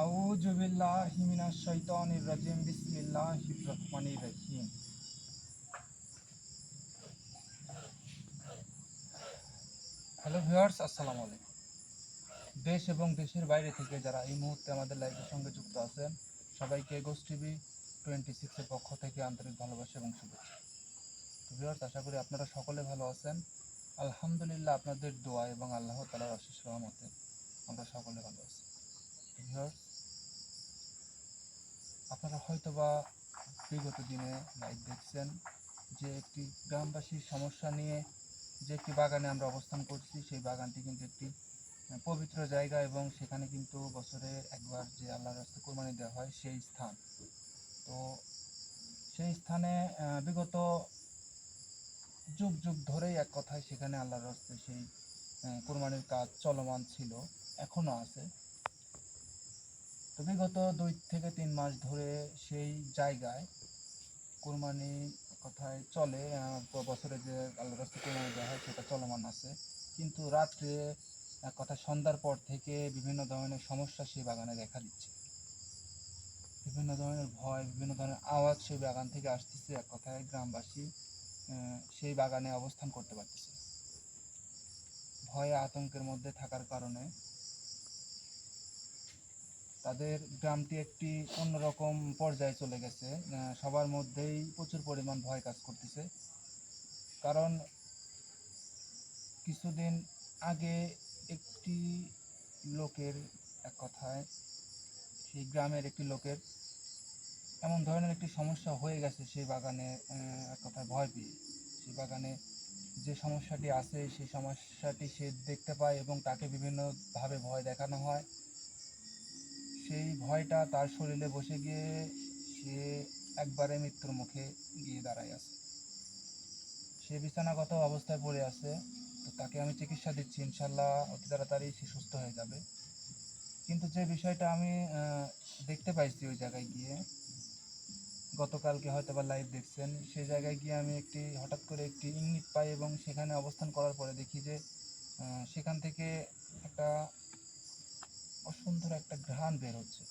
আউযু বিল্লাহি মিনাশ শাইতানির রাজিম বিসমিল্লাহির রহমানির রহিম। হ্যালো ভিউয়ার্স, আসসালামু আলাইকুম। দেশ এবং দেশের বাইরে থেকে যারা এই মুহূর্তে আমাদের লাইভের সঙ্গে যুক্ত আছেন, সবাইকে গোস্ট টিভি 26 এর পক্ষ থেকে আন্তরিক ভালোবাসা এবং শুভেচ্ছা। তো ভিউয়ার্স, আশা করি আপনারা সকলে ভালো আছেন। আলহামদুলিল্লাহ, আপনাদের দোয়া এবং আল্লাহ তাআলার অশেষ রহমতে আমরা সকলে ভালো আছি। তো ভিউয়ার্স, আপনারা হয়তোবা বিগত দিনে লাইভ দেখছেন যে একটি গ্রামবাসীর সমস্যা নিয়ে যে একটি বাগানে আমরা অবস্থান করছি। সেই বাগানটি কিন্তু একটি পবিত্র জায়গা এবং সেখানে কিন্তু বছরে একবার যে আল্লাহর রাস্তায় কোরবানি দেওয়া হয় সেই স্থান। তো সেই স্থানে বিগত যুগ যুগ ধরেই এক কথায় সেখানে আল্লাহর রাস্তায় সেই কোরবানির কাজ চলমান ছিল, এখনও আছে। তো বিগত 2 থেকে 3 মাস ধরে সেই জায়গায় কোরবানি কথায় চলে, বছরে যে আল্লাহর রাস্তায় কোরবানি দেওয়া হয় সেটা চলমান আছে। কিন্তু রাত্রে এক কথা সন্ধ্যার পর থেকে বিভিন্ন ধরনের সমস্যা সেই বাগানে দেখা দিচ্ছে। বিভিন্ন ধরনের ভয়, বিভিন্ন ধরনের আওয়াজ সেই বাগান থেকে আসতেছে। এক কথায় গ্রামবাসী সেই বাগানে অবস্থান করতে পারতেছে না। ভয়ে আতঙ্কের মধ্যে থাকার কারণে তাদের গ্রামটি একটি অন্যরকম পর্যায়ে চলে গেছে। সবার মধ্যেই প্রচুর পরিমাণ ভয় কাজ করতেছে। কারণ কিছুদিন আগে একটি লোকের, এক কথায় সেই গ্রামের একটি লোকের এমন ধরনের একটি সমস্যা হয়ে গেছে সেই বাগানে, এক কথায় ভয় পেয়ে সেই বাগানে যে সমস্যাটি আছে সেই সমস্যাটি সে দেখতে পায় এবং তাকে বিভিন্নভাবে ভয় দেখানো হয়। সেই ভয়টা তার শরীরে বসে গিয়ে সে একবারে মৃত্যুর মুখে গিয়ে দাঁড়ায় আছে। সে বিছানাগত অবস্থায় পড়ে আছে। তো তাকে আমি চিকিৎসা দিচ্ছি, ইনশাল্লাহ অতি তাড়াতাড়ি সে সুস্থ হয়ে যাবে। কিন্তু যে বিষয়টা আমি দেখতে পাইছি ওই জায়গায় গিয়ে, গতকালকে হয়তো বা লাইভ দেখছেন, সেই জায়গায় গিয়ে আমি হঠাৎ করে একটি ইঙ্গিত পাই এবং সেখানে অবস্থান করার পরে দেখি যে সেখান থেকে একটা অসুন্দর একটা ঘ্রাণ বের হচ্ছে।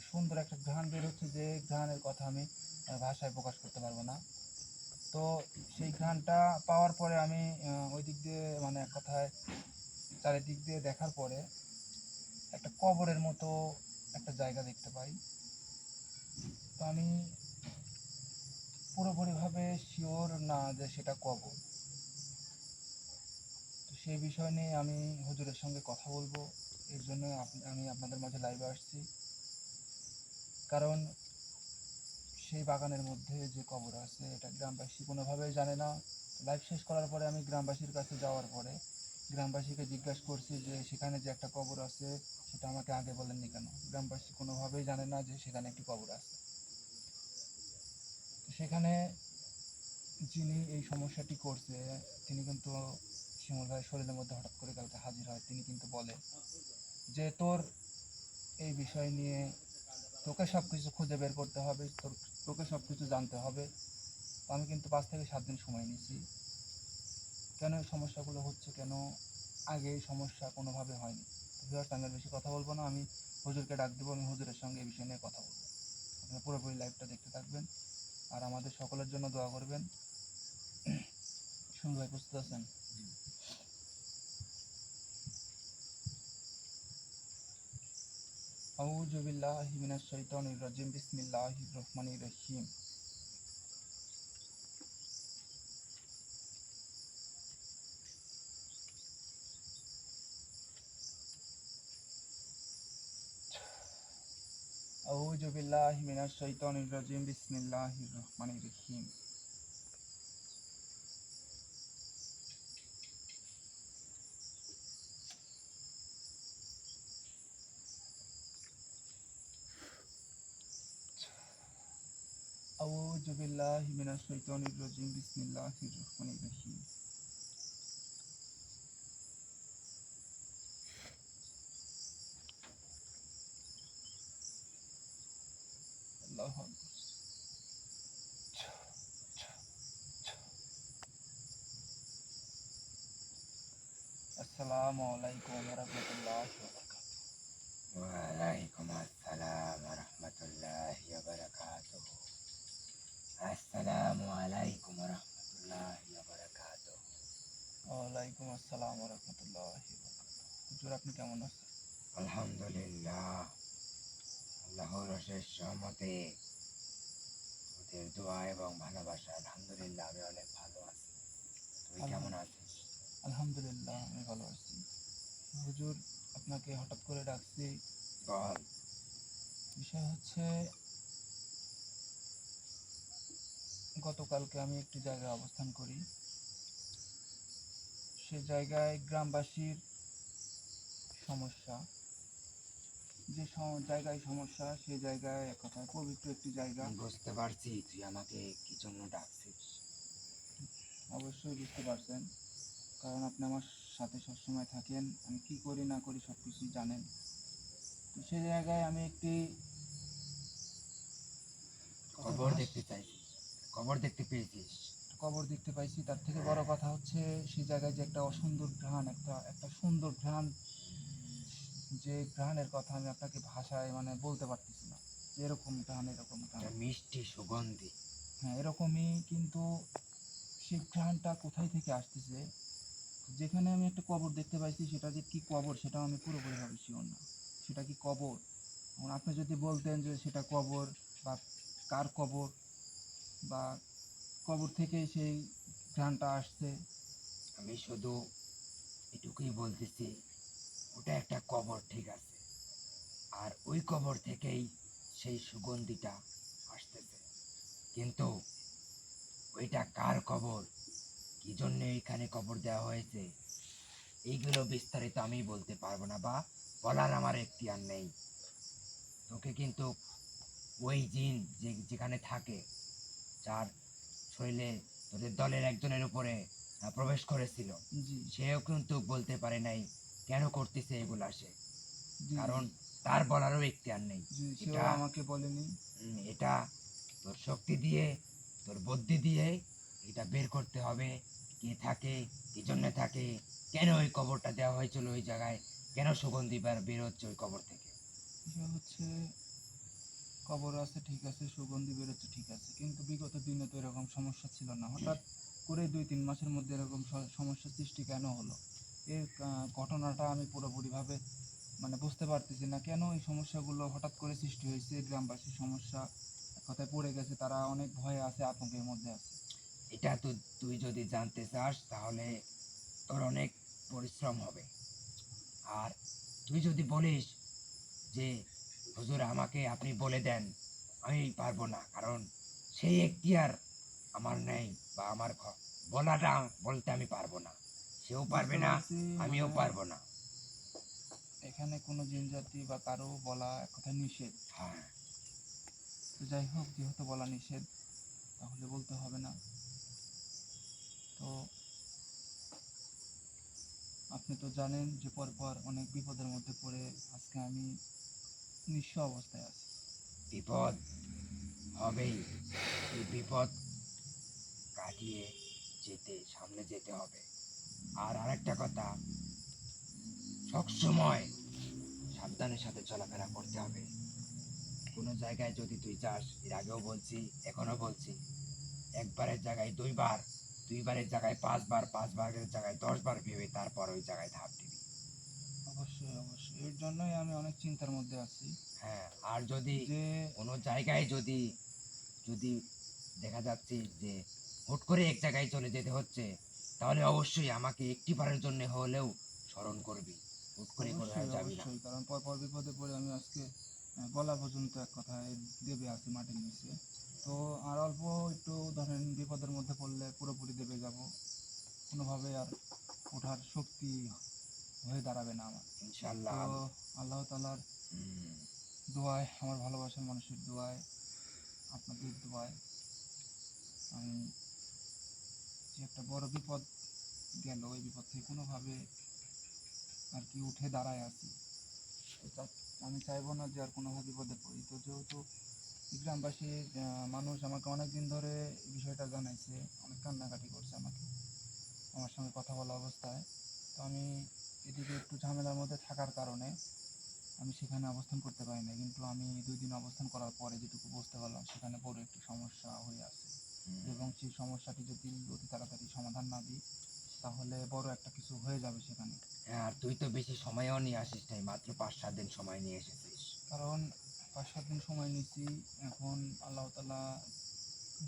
সুন্দর একটা ঘ্রাণ বের হচ্ছে, যে ঘ্রাণের কথা আমি ভাষায় প্রকাশ করতে পারবো না। তো সেই ঘ্রাণটা পাওয়ার পরে আমি ওই দিক দিয়ে, মানে এক কথায় চারিদিক দিয়ে দেখার পরে একটা কবরের মতো একটা জায়গা দেখতে পাই। তো আমি পুরোপুরিভাবে শিওর না যে সেটা কবর। তো সেই বিষয় নিয়ে আমি হুজুরের সঙ্গে কথা বলবো, এর জন্য আমি আপনাদের মাঝে লাইভে আসছি। কারণ সেই বাগানের মধ্যে যে কবর আছে এটা গ্রামবাসী কোনোভাবেই জানে না। লাইভ শেষ করার পরে আমি গ্রামবাসীর কাছে যাওয়ার পরে গ্রামবাসীকে জিজ্ঞাসা করছি যে সেখানে যে একটা কবর আছে সেটা আমাকে আগে বলেননি কেন। গ্রামবাসী কোনোভাবেই জানে না যে সেখানে একটি কবর আছে। তো সেখানে যিনি এই সমস্যাটি করছে তিনি কিন্তু শিমুল ভাইয়ের শরীরের মধ্যে হঠাৎ করে কালকে হাজির হয়। তিনি কিন্তু বলে যে তোর এই বিষয় নিয়ে তোকে সব কিছু খুঁজে বের করতে হবে, তোকে সব কিছু জানতে হবে। তো আমি কিন্তু 5 থেকে 7 দিন সময় নিয়েছি। কেন এই সমস্যাগুলো হচ্ছে, কেন আগে এই সমস্যা কোনোভাবে হয়নি। তো ভিউয়ার্স, আমি আর বেশি কথা বলবো না, আমি হুজুরকে ডাক দেবো, আমি হুজুরের সঙ্গে এই বিষয় নিয়ে কথা বলবো। আপনারা পুরোপুরি লাইভটা দেখতে থাকবেন আর আমাদের সকলের জন্য দোয়া করবেন। শুনুন ভাই, প্রস্তুত আছেন? আউযু বিল্লাহি মিনাশ শাইতানির রাজিম বিসমিল্লাহির রহমানির রহিম। আউযু বিল্লাহি মিনাশ শাইতানির রাজিম বিসমিল্লাহির রহমানির রহিম। আউযু বিল্লাহি মিনাশ শাইতানির রাজিম বিসমিল্লাহির রহমানির রহিম। আল্লাহু আকবার। আসসালামু আলাইকুম ওয়া রাহমাতুল্লাহি ওয়া বারাকাতুহু। ওয়ালাইকুম আসসালাম ওয়া রাহমাতুল্লাহি ওয়া বারাকাতুহু। আসসালামু আলাইকুম ওয়া রাহমাতুল্লাহি ওয়া বারাকাতুহু। ওয়ালাইকুম আসসালাম রহমতুল্লাহ। হুজুর, আপনি কেমন আছেন? আলহামদুলিল্লাহ, আল্লাহর অশেষ রহমতে, তোদের দোয়া এবং ভালোবাসা আলহামদুলিল্লাহ আমি অনেক ভালো আছি। তুই কেমন আছিস? আলহামদুলিল্লাহ, আমি ভালো আছি। হুজুর, আপনাকে হঠাৎ করে ডাকছি। বল। বিষয় হচ্ছে, গতকালকে আমি একটি জায়গায় অবস্থান করি। সে জায়গায় গ্রামবাসীর সমস্যা, যে জায়গায় সমস্যা, সে জায়গায় এক কথায় পবিত্র একটি জায়গা। বুঝতে পারছি তুই আমাকে কি জন্য ডাকছিস। অবশ্যই বুঝতে পারছেন, কারণ আপনি আমার সাথে সবসময় থাকেন, আমি কি করি না করি সব কিছুই জানেন। তো সে জায়গায় আমি একটি খবর দেখতে চাইছিস, খবর দেখতে পেয়েছিস। কবর দেখতে পাইছি। তার থেকে বড় কথা হচ্ছে, সেই জায়গায় যে একটা অসুন্দর ঘ্রাণ, একটা একটা সুন্দর ঘ্রাণ, যে ঘ্রাণের কথা আমি আপনাকে ভাষায় মানে বলতে পারতেছি না, যে এরকম ঘ্রাণ, এরকম ঘ্রাণ। একটা মিষ্টি সুগন্ধি। হ্যাঁ, এরকমই, কিন্তু সেই ঘ্রাণটা কোথায় থেকে আসতেছে? যেখানে আমি একটা কবর দেখতে পাইছি, সেটা যে কি কবর সেটাও আমি পুরোপুরিভাবে শিওর না। সেটা কি কবর? এখন আপনি যদি বলতেন যে সেটা কবর, বা কার কবর, বা কবর থেকে সেই ঘ্রাণটা আসছে। আমি শুধু এটুকুই বলতেছি, ওটা একটা কবর, ঠিক আছে, আর ওই কবর থেকেই সেই সুগন্ধিটা আসতেছে। কিন্তু ওইটা কার কবর, কি জন্য এখানে কবর দেওয়া হয়েছে, এইগুলো বিস্তারিত আমি বলতে পারবো না, বা বলার আমার এখতিয়ার নেই। তোকে কিন্তু ওই জিন যেখানে থাকে, যার শরীরে তোদের দলের একজনের উপরে প্রবেশ করেছিল, জি, সেও কিন্তু বলতে পারে নাই কেন করতেছে এগুলা সে, জি, কারণ তার বলারও এখতিয়ার নেই। জি, সেও এটা আমাকে বলেনি। এটা তোর শক্তি দিয়ে, তোর বুদ্ধি দিয়ে এটা বের করতে হবে, কে থাকে, কি জন্য থাকে, কেন ওই কবরটা দেওয়া হয়েছিল ওই জায়গায়, কেন সুগন্ধি বের হচ্ছে ওই কবর থেকে। বিষয় হচ্ছে, কবর আছে ঠিক আছে, সুগন্ধি বেরোচ্ছে ঠিক আছে, কিন্তু বিগত দিনে তো এরকম সমস্যা ছিল না। হঠাৎ করে 2-3 মাসের মধ্যে এরকম সমস্যার সৃষ্টি কেন হলো? এর ঘটনাটা আমি পুরোপুরিভাবে মানে বুঝতে পারতেছি না, কেন এই সমস্যাগুলো হঠাৎ করে সৃষ্টি হয়েছে। গ্রামবাসীর সমস্যা এক কথায় পড়ে গেছে, তারা অনেক ভয়ে আছে, আতঙ্কের মধ্যে আছে। এটা তো তুই যদি জানতে চাস তাহলে তোর অনেক পরিশ্রম হবে। আর তুই যদি বলিস যে হুজুর আমাকে আপনি বলে দেন, আমি পারবো না, কারণ সেই এখতিয়ার আমার নেই, বা আমার বলাটা বলতে আমি পারবো না, সেও পারবে বুঝতে না, পারছি, আমিও মানে পারবো না। এখানে কোনো জিনজাতি বা কারো বলা এক কথা নিষেধ। হ্যাঁ, তো যাই হোক, যেহেতু বলা নিষেধ, তাহলে বলতে হবে না। তো আপনি তো জানেন যে পরপর অনেক বিপদের মধ্যে পড়ে আজকে আমি নিঃস্ব অবস্থায় আছি। বিপদ হবেই, এই বিপদ কাটিয়ে সামনে যেতে হবে। আর আরেকটা কথা, সবসময় সাবধানের সাথে চলাফেরা করতে হবে। কোনো জায়গায় যদি তুই যাস, এর আগেও বলছি, এখনো বলছি, একবারের জায়গায় দুইবার, দুইবারের জায়গায় পাঁচবার, পাঁচবারের জায়গায় 10বার ভেবে তারপর ওই জায়গায় ধাপ দিবি। অবশ্যই, অবশ্যই, এর জন্যই আমি অনেক চিন্তার মধ্যে আছি। হ্যাঁ, আর যদি যে কোনো জায়গায় যদি যদি দেখা যাচ্ছে যে হুট করে এক জায়গায় চলে যেতে হচ্ছে, তাহলে অবশ্যই আমাকে একটি বারের জন্য হলেও স্মরণ করবি, হুট করে কোথাও অবশ্যই, যাবি না। অবশ্যই, কারণ পরপর বিপদে পড়ে আমি আজকে গলা পর্যন্ত এক কথায় দেবে আছি মাটির নিচে। তো আর অল্প একটু ধরেন বিপদের মধ্যে পড়লে পুরোপুরি দেবে যাব, কোনোভাবে আর ওঠার শক্তি হয়ে দাঁড়াবে না আমার। তো ইনশাল্লাহ। আল্লাহ তালার হুম, দোয়ায়, আমার ভালোবাসার মানুষের দোয়ায়, আপনাদের দোয়ায় আমি, যে একটা বড় বিপদ গেল, ওই বিপদ থেকে কোনোভাবে আর কি উঠে দাঁড়ায় আছি। তো আমি চাইবো না যে আর কোনোভাবে বিপদে পড়ি। তো যেহেতু গ্রামবাসীর মানুষ আমাকে অনেক দিন ধরে এই বিষয়টা জানাইছে, অনেক কান্নাকাটি করছে আমাকে, আমার সঙ্গে কথা বলা অবস্থায়। তো আমি এদিকে একটু ঝামেলার মধ্যে থাকার কারণে আমি সেখানে অবস্থান করতে পারি না, কিন্তু আমি 2 দিন অবস্থান করার পরে যেটুকু বুঝতে পারলাম সেখানে বড় একটি সমস্যা হয়ে আছে, এবং সেই সমস্যাটি যদি অতি তাড়াতাড়ি সমাধান না দিই তাহলে বড় একটা কিছু হয়ে যাবে সেখানে। হ্যাঁ, আর তুই তো বেশি সময়ও নিয়ে আসিস নাই, মাত্র 5-7 দিন সময় নিয়ে এসেছিস। কারণ 5-7 দিন সময় নিয়েছি, এখন আল্লাহ তাআলা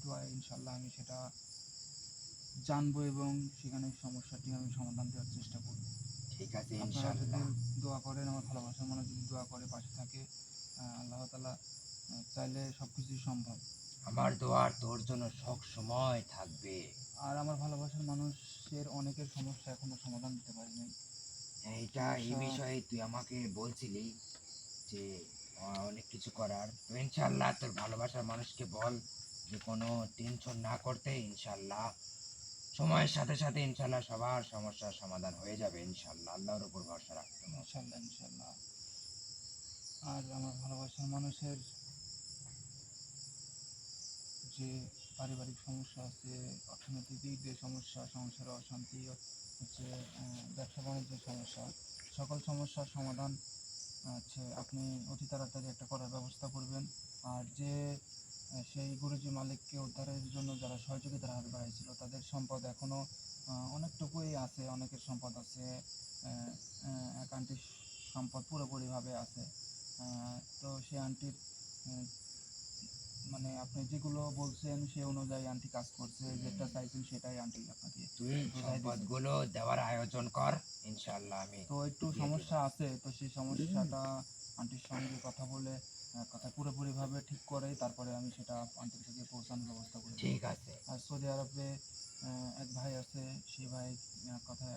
দোয়ায় ইনশাল্লাহ আমি সেটা জানবো এবং সেখানে সমস্যাটি আমি সমাধান দেওয়ার চেষ্টা করব। ঠিক আছে, আপনারা যদি ইনশাল্লাহ। দোয়া করেন, আমার ভালোবাসার মানুষ যদি দোয়া করে পাশে থাকে, আল্লাহ তাআলা চাইলে সব কিছুই সম্ভব। আমার দোয়ার তোর জন্য সব সময় থাকবে। আর আমার ভালোবাসার মানুষের অনেকের সমস্যা এখনো সমাধান দিতে পারিনি। এই বিষয়ে তুই আমাকে বলছিলি যে অনেক কিছু করার, তো ইনশাল্লাহ তোর ভালোবাসার মানুষকে বল যে কোনো টেনশন না করতে। ইনশাল্লাহ সময়ের সাথে সাথে ইনশাল্লাহ সবার সমস্যার সমাধান হয়ে যাবে। ইনশাল্লাহ আল্লাহর উপর ভরসা রাখতে হবে। ইনশাল্লাহ ইনশাল্লাহ। আর আমার ভালোবাসার মানুষের যে পারিবারিক সমস্যা আছে, অর্থনৈতিক দিক দিয়ে সমস্যা, সংসারে অশান্তি হচ্ছে, ব্যবসা বাণিজ্যের সমস্যা, সকল সমস্যার সমাধান হচ্ছে আপনি অতি তাড়াতাড়ি একটা করার ব্যবস্থা করবেন। আর যে সেই গুরুজি মালিককে উদ্ধারের জন্য যারা সহযোগিতার হাত বাড়াইছিল তাদের সম্পদ এখনও অনেকটুকুই আছে, অনেকের সম্পদ আছে, আহ, এক আন্টির সম্পদ পুরোপুরিভাবে আছে। তো সেই আন্টির মানে আপনি যেগুলো বলছেন সে অনুযায়ী আন্টি কাজ করছে, যেটা চাইছেন সেটাই আন্টি আপনাকে তুই বোঝাই দিছে। সম্পদগুলো দেওয়ার আয়োজন কর, ইনশাল্লাহ আমি তো একটু দিয়ে দেব। সমস্যা আছে, তো সেই সমস্যাটা আন্টির সঙ্গে কথা বলে কথা পুরোপুরিভাবে ঠিক করে তারপরে আমি সেটা আন্টির কাছে পৌঁছানোর ব্যবস্থা করে দেবো। ঠিক আছে। আর সৌদি আরবে এক ভাই আছে, সেই ভাই কথা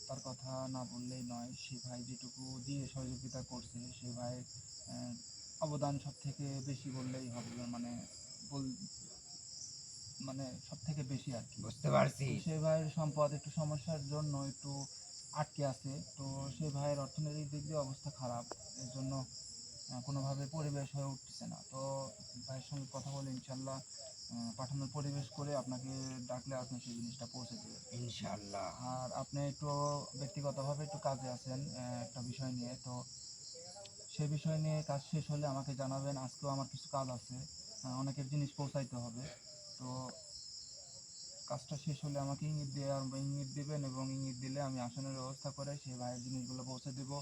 তার কথা না বললেই নয়, সেই ভাই যেটুকু দিয়ে সহযোগিতা করছে সেই ভাই অবদান সব থেকে বেশি বললেই হবে, মানে বল মানে সব থেকে বেশি আর কি। বুঝতে পারছি। তো সেই ভাইয়ের সম্পদ একটু সমস্যার জন্য একটু আটকে আছে, তো সেই ভাইয়ের অর্থনৈতিক দিক দিয়ে অবস্থা খারাপ, এর জন্য কোনোভাবে পরিবেশ হয়ে উঠতেছে না। তো ভাইয়ের সঙ্গে কথা বলে ইনশাল্লাহ পাঠানোর পরিবেশ করে আপনাকে ডাকলে আপনি সেই জিনিসটা পৌঁছে দেবেন ইনশাল্লাহ। আর আপনি একটু ব্যক্তিগতভাবে একটু কাজে আছেন একটা বিষয় নিয়ে, তো সেই বিষয় নিয়ে কাজ শেষ হলে আমাকে জানাবেন। আজকেও আমার কিছু কাজ আছে, অনেকের জিনিস পৌঁছাইতে হবে, তো কাজটা শেষ হলে আমাকে ইঙ্গিত দিয়ে আর ইঙ্গিত দিবেন, এবং ইঙ্গিত দিলে আমি আসনের ব্যবস্থা করে সেই ভাইয়ের জিনিসগুলো পৌঁছে দেব।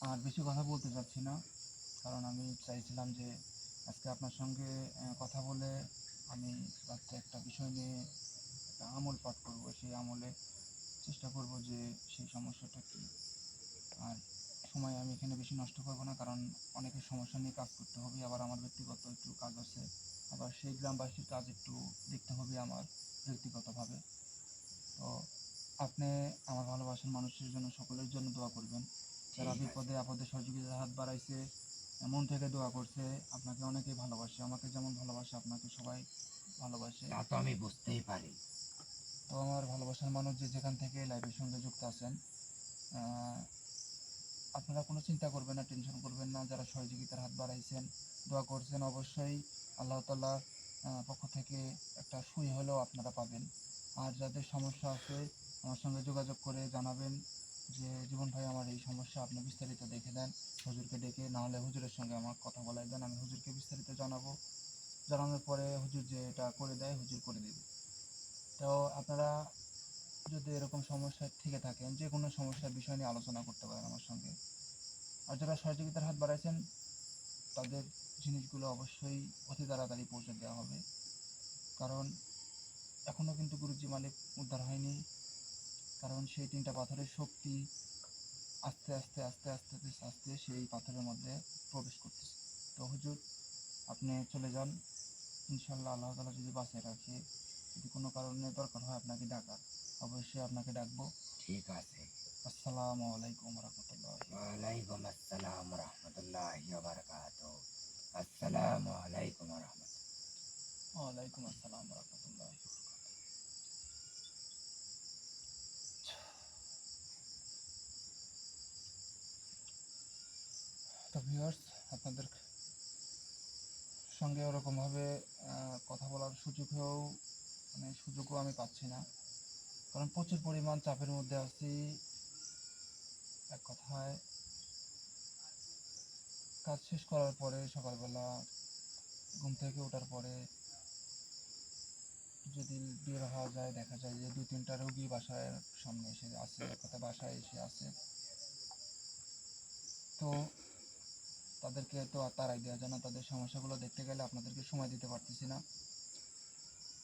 আর বেশি কথা বলতে চাচ্ছি না, কারণ আমি চাইছিলাম যে আজকে আপনার সঙ্গে কথা বলে আমি রাত্রে একটা বিষয় নিয়ে একটা আমল পাঠ করব, সেই আমলে চেষ্টা করব যে সেই সমস্যাটা কী। আর সময় আমি এখানে বেশি নষ্ট করব না, কারণ অনেকের সমস্যা নিয়ে কাজ করতে হবে, আবার আমার ব্যক্তিগত একটু কাজ আছে, আবার সেই গ্রামবাসীর কাজ একটু দেখতে হবে আমার ব্যক্তিগতভাবে। তো আপনি আমার ভালোবাসার মানুষের জন্য সকলের জন্য দোয়া করবেন, যারা ঠিক আছে। বিপদে আপদে সহযোগিতার হাত বাড়াইছে, মন থেকে দোয়া করছে। আপনাকে অনেকেই ভালোবাসে, আমাকে যেমন ভালোবাসে আপনাকে সবাই ভালোবাসে। তা তো আমি বুঝতেই পারি। তো আমার ভালোবাসার মানুষ যে যেখান থেকে লাইভের সঙ্গে যুক্ত আছেন, আপনারা কোনো চিন্তা করবেন না, টেনশন করবেন না। যারা সহযোগিতার হাত বাড়াইছেন, দোয়া করছেন, অবশ্যই আল্লাহ তাআলার পক্ষ থেকে একটা সুই হলেও আপনারা পাবেন। আর যাদের সমস্যা আছে আমার সঙ্গে যোগাযোগ করে জানাবেন যে জীবন ভাই আমার এই সমস্যা, আপনি বিস্তারিত দেখে দেন হুজুরকে ডেকে, না হলে হুজুরের সঙ্গে আমার কথা বলাই দেন, আমি হুজুরকে বিস্তারিত জানাবো। জানানোর পরে হুজুর যে এটা করে দেয় হুজুর করে দেবে। তো আপনারা যদি এরকম সমস্যায় থেকে থাকেন, যে কোনো সমস্যার বিষয় নিয়ে আলোচনা করতে পারেন আমার সঙ্গে। আর যারা সহযোগিতার হাত বাড়াইছেন তাদের জিনিসগুলো অবশ্যই অতি তাড়াতাড়ি পৌঁছে দেওয়া হবে, কারণ এখনও কিন্তু গুরুজি মালিক উদ্ধার হয়নি, কারণ সেই 3টা পাথরের শক্তি আস্তে আস্তে আস্তে আস্তে আস্তে আস্তে সেই পাথরের মধ্যে প্রবেশ করতেছে। তো হুজুর আপনি চলে যান, ইনশাল্লাহ আল্লাহ তাআলা যদি বাঁচিয়ে রাখে, যদি কোনো কারণে দরকার হয় আপনাকে ডাকার, অবশ্যই আপনাকে ডাকবো। ঠিক আছে। আসসালামু আলাইকুম রহমতুল্লাহ। ওয়ালাইকুম আসসালাম রহমতুল্লাহি ওয়া বারাকাতুহু। আসসালামু আলাইকুম রহমতুল্লাহ। ওয়ালাইকুম আসসালাম রহমতুল্লাহ। তো ভিউয়ার্স, আপনাদের সঙ্গে ওরকমভাবে কথা বলার সুযোগও আমি পাচ্ছি না, কারণ প্রচুর পরিমাণ চাপের মধ্যে আছি। এক কথায় কাজ শেষ করার পরে সকালবেলা ঘুম থেকে ওঠার পরে যদি বের হওয়া যায়, দেখা যায় যে 2-3টা রোগী বাসায় সামনে এসে আছে, এক কথা বাসায় এসে আছে। তো তাদেরকে তো আর তাড়াই দেওয়া যায় না, তাদের সমস্যাগুলো দেখতে গেলে আপনাদেরকে সময় দিতে পারতেছি না,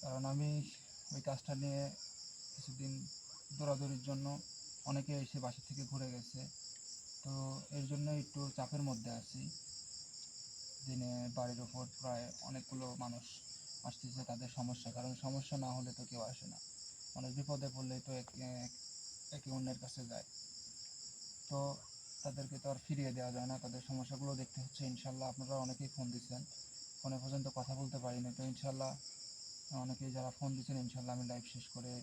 কারণ আমি ওই কাজটা নিয়ে কিছুদিন দৌড়াদৌড়ির জন্য অনেকে এসে বাসা থেকে ঘুরে গেছে। তো এর জন্য একটু চাপের মধ্যে আছি। দিনে বাড়ির ওপর প্রায় অনেকগুলো মানুষ আসতেছে তাদের সমস্যা, কারণ সমস্যা না হলে তো কেউ আসে না, মানুষ বিপদে পড়লেই তো একে অন্যের কাছে যায়। তো তাদেরকে তো আর ফিরিয়ে দেওয়া যায় না, তাদের সমস্যাগুলো দেখতে হচ্ছে। ইনশাল্লাহ আপনারা অনেকেই ফোন দিচ্ছেন, ফোনে পর্যন্ত কথা বলতে পারিনি, তো ইনশাল্লাহ অনেকেই যারা ফোন দিচ্ছেন ইনশাল্লাহ আমি লাইভ শেষ করে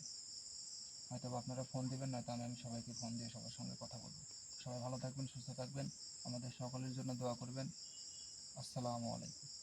হয়তো বা আপনারা ফোন দিবেন, নয়তো আমি সবাইকে ফোন দিয়ে সবার সঙ্গে কথা বলবো। সবাই ভালো থাকবেন, সুস্থ থাকবেন, আমাদের সকলের জন্য দোয়া করবেন। আসসালামু আলাইকুম।